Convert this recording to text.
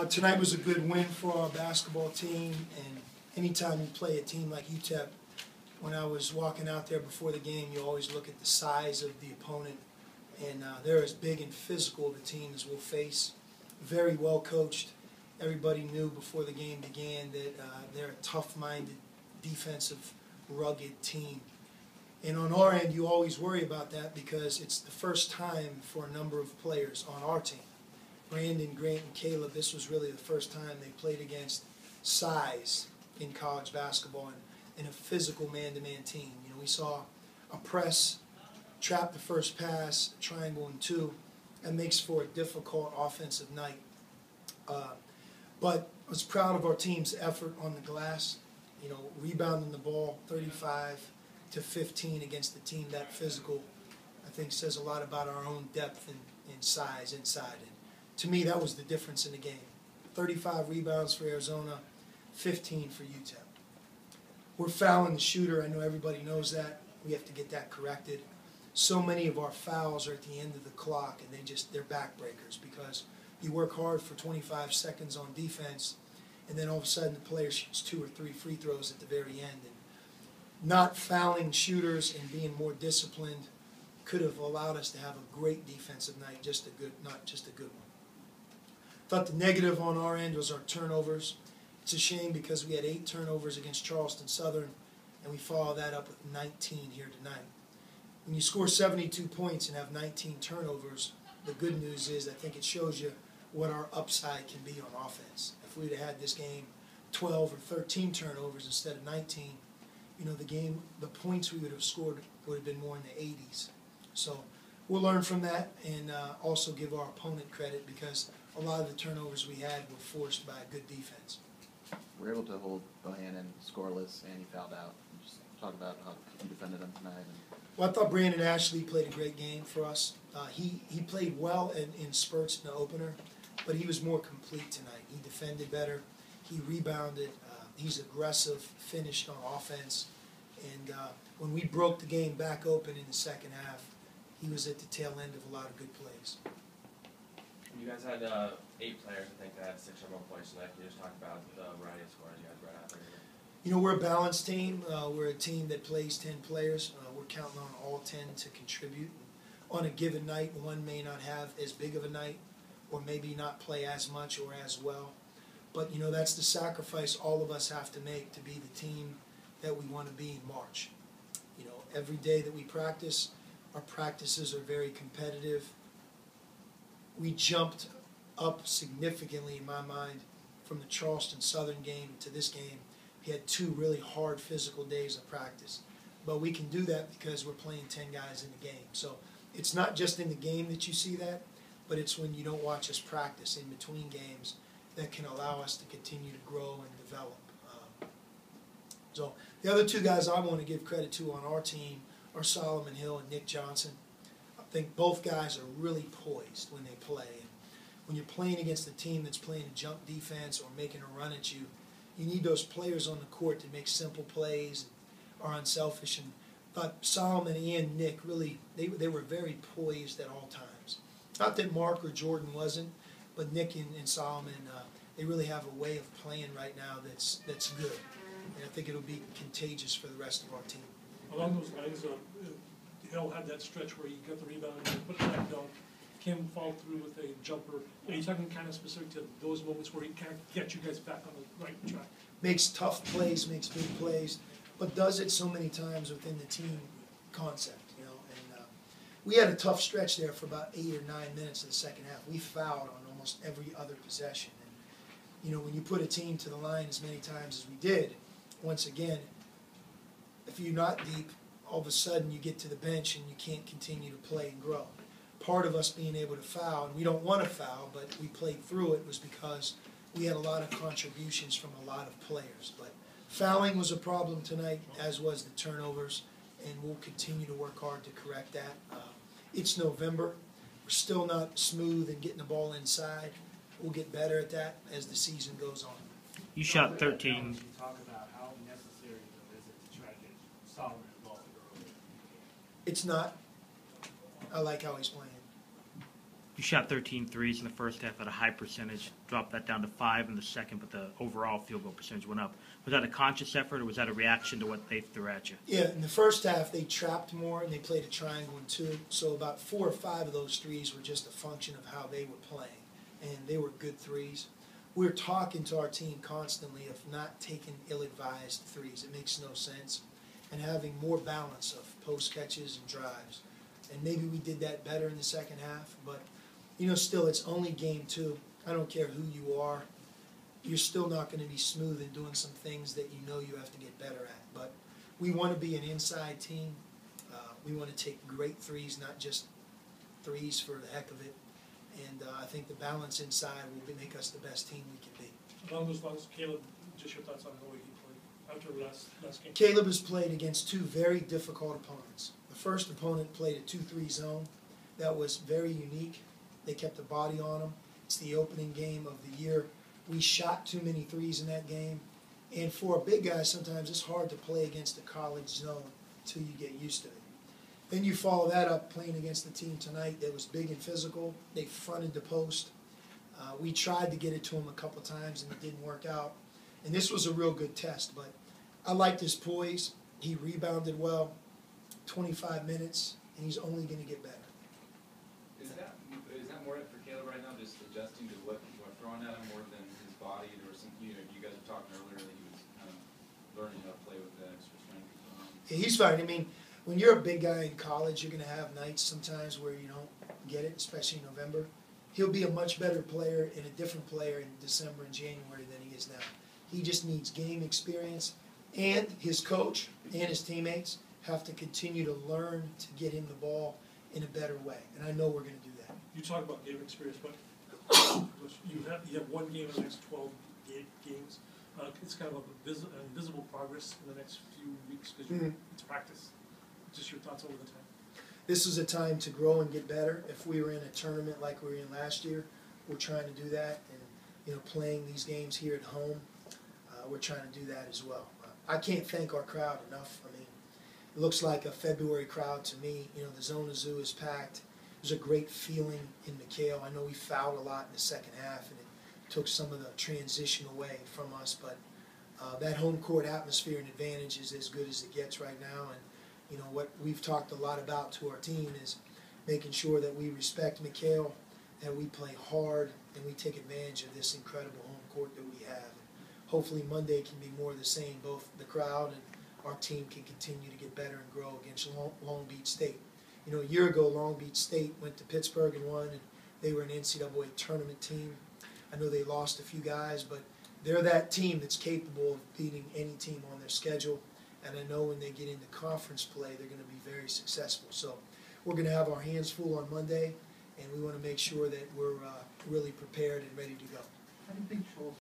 Tonight was a good win for our basketball team, and anytime you play a team like UTEP, when I was walking out there before the game, you always look at the size of the opponent, and they're as big and physical of a team as we'll face. Very well coached. Everybody knew before the game began that they're a tough-minded, defensive, rugged team. And on our end, you always worry about that because it's the first time for a number of players on our team. Brandon, Grant, and Caleb, this was really the first time they played against size in college basketball and in a physical man-to-man team. You know, we saw a press, trap the first pass, triangle and two. That makes for a difficult offensive night. But I was proud of our team's effort on the glass. You know, rebounding the ball 35-15 against a team that physical, I think says a lot about our own depth and size inside. And to me, that was the difference in the game. 35 rebounds for Arizona, 15 for UTEP. We're fouling the shooter. I know everybody knows that. We have to get that corrected. So many of our fouls are at the end of the clock, and they're backbreakers because you work hard for 25 seconds on defense, and then all of a sudden the player shoots 2 or 3 free throws at the very end. And not fouling shooters and being more disciplined could have allowed us to have a great defensive night, not just a good one. Thought the negative on our end was our turnovers. It's a shame because we had 8 turnovers against Charleston Southern, and we follow that up with 19 here tonight. When you score 72 points and have 19 turnovers, the good news is I think it shows you what our upside can be on offense. If we'd have had this game 12 or 13 turnovers instead of 19, you know, the points we would have scored would have been more in the 80s. So we'll learn from that and also give our opponent credit because a lot of the turnovers we had were forced by a good defense. We're able to hold Bohannon scoreless, and he fouled out. Just talk about how you defended him tonight. Well, I thought Brandon Ashley played a great game for us. He played well in spurts in the opener, but he was more complete tonight. He defended better. He rebounded. He's aggressive, finished on offense. And when we broke the game back open in the second half, he was at the tail end of a lot of good plays. You guys had 8 players, I think, that had 6 or more points tonight. Can you just talk about the variety of scores you had right out there? You know, we're a balanced team. We're a team that plays 10 players. We're counting on all 10 to contribute. On a given night, one may not have as big of a night or maybe not play as much or as well. But, you know, that's the sacrifice all of us have to make to be the team that we want to be in March. You know, every day that we practice, our practices are very competitive. We jumped up significantly, in my mind, from the Charleston Southern game to this game. We had 2 really hard physical days of practice. But we can do that because we're playing 10 guys in the game. So it's not just in the game that you see that, but it's when you don't watch us practice in between games that can allow us to continue to grow and develop. So the other 2 guys I want to give credit to on our team are Solomon Hill and Nick Johnson. I think both guys are really poised when they play. And when you're playing against a team that's playing a jump defense or making a run at you, you need those players on the court to make simple plays and are unselfish. And I thought Solomon and Nick really, they were very poised at all times. Not that Mark or Jordan wasn't, but Nick and Solomon, they really have a way of playing right now that's good. And I think it'll be contagious for the rest of our team. Along those lines, Hill had that stretch where he got the rebound and put it back down. Kim followed through with a jumper. Are you talking kind of specific to those moments where he can't get you guys back on the right track? Makes tough plays, makes big plays, but does it so many times within the team concept, you know. And we had a tough stretch there for about 8 or 9 minutes of the second half. We fouled on almost every other possession. And, you know, when you put a team to the line as many times as we did, once again, if you're not deep, all of a sudden you get to the bench and you can't continue to play and grow. Part of us being able to foul, and we don't want to foul, but we played through it, was because we had a lot of contributions from a lot of players. But fouling was a problem tonight, as was the turnovers, and we'll continue to work hard to correct that. It's November. We're still not smooth in getting the ball inside. We'll get better at that as the season goes on. You shot 13. You talk about how necessary is it to try to get Solomon involved early. It's not. I like how he's playing. You shot 13 threes in the first half at a high percentage, dropped that down to 5 in the second, but the overall field goal percentage went up. Was that a conscious effort, or was that a reaction to what they threw at you? Yeah, in the first half they trapped more and they played a triangle and 2, so about 4 or 5 of those threes were just a function of how they were playing, and they were good threes. We're talking to our team constantly of not taking ill-advised threes. It makes no sense, and having more balance of post catches and drives. And maybe we did that better in the second half, but still it's only game 2. I don't care who you are. You're still not going to be smooth in doing some things that you have to get better at. But we want to be an inside team. We want to take great threes, not just threes for the heck of it. And I think the balance inside will make us the best team we can be. Along those lines, Caleb, just your thoughts on the way he played after the last game? Caleb has played against 2 very difficult opponents. The first opponent played a 2-3 zone. That was very unique. They kept the body on him. It's the opening game of the year. We shot too many threes in that game. And for a big guy, sometimes it's hard to play against a college zone until you get used to it. Then you follow that up playing against the team tonight that was big and physical. They fronted the post. We tried to get it to him a couple times and it didn't work out. And this was a real good test, but I liked his poise. He rebounded well, 25 minutes, and he's only going to get better. Is that more it for Caleb right now, just adjusting to what people are throwing at him more than his body? There was some, you guys were talking earlier that he was kind of learning how to play with that extra strength. Yeah, he's fine. I mean, when you're a big guy in college, you're going to have nights sometimes where you don't get it, especially in November. He'll be a much better player and a different player in December and January than he is now. He just needs game experience, and his coach and his teammates have to continue to learn to get him the ball in a better way, and I know we're going to do that. You talk about game experience, but you have one game in the next 12 games. It's kind of a invisible progress in the next few weeks because it's practice. Just your thoughts over the time. This is a time to grow and get better. If we were in a tournament like we were in last year, we're trying to do that, and playing these games here at home, we're trying to do that as well. I can't thank our crowd enough. I mean, it looks like a February crowd to me. The Zona Zoo is packed. There's a great feeling in McHale. I know we fouled a lot in the second half, and it took some of the transition away from us, but that home court atmosphere and advantage is as good as it gets right now. And what we've talked a lot about to our team is making sure that we respect McHale, that we play hard, and we take advantage of this incredible home court that we have. And hopefully Monday can be more of the same. Both the crowd and our team can continue to get better and grow against Long Beach State. A year ago, Long Beach State went to Pittsburgh and won, and they were an NCAA tournament team. I know they lost a few guys, but they're that team that's capable of beating any team on their schedule. And I know when they get into conference play, they're going to be very successful. So we're going to have our hands full on Monday, and we want to make sure that we're really prepared and ready to go. How do you think Shoals